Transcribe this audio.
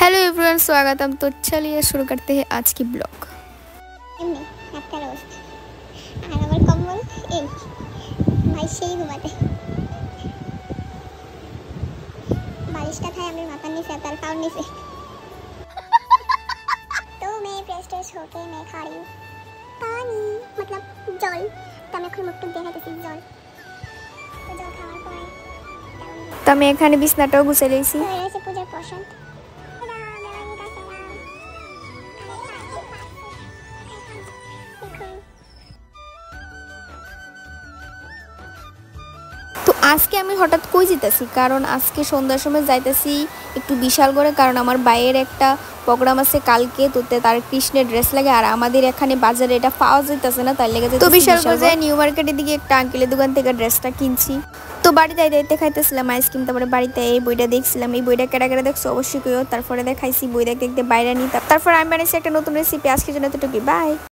Hello everyone, स्वागतम। तो चलिए शुरू करते हैं आज की ब्लॉग। बारिशটা খায় আমার মাথার নিচে তার পাউর নিচে तो मैं फ्रेश होके मैं खा रही हूँ पानी मतलब जल तो मैं এখন মুখটুক দেখাইতেছি জল তো জল খাওয়ার পরে তো আমি এখানে বিছনাটাও গুছিয়ে লইছি। হয়েছে পূজার পছন্দ। তো আজকে আমি হঠাৎ কই যেতেছি, কারণ আজকে সন্ধ্যার সময় যাইতেছি একটু বিশালগড়ে, কারণ আমার ভাইয়ের একটা প্রোগ্রাম আছে কালকে। তো তার কৃষ্ণের ড্রেস লাগে, আর আমাদের এখানে বাজারে এটা পাওয়া যাইতেছে না, তাই লেগে তো বিশালগড় যায় নিউ মার্কেটের দিকে একটা আঙ্কেলের দোকান থেকে ড্রেসটা কিনছি। তো বাড়িতে যাইতে খাইতেছিলাম আইসক্রিম, তারপরে বাড়িতে এই বইটা দেখছিলাম। এই বইটা কেটে কেটে দেখছো অবশ্যই কইও। তারপরে দেখাইছি বই দেখতে দেখতে বাইরে নিতাম। তারপর আমি বানাইছি একটা নতুন রেসিপি। আজকের জন্য এতটুকুই, বাই।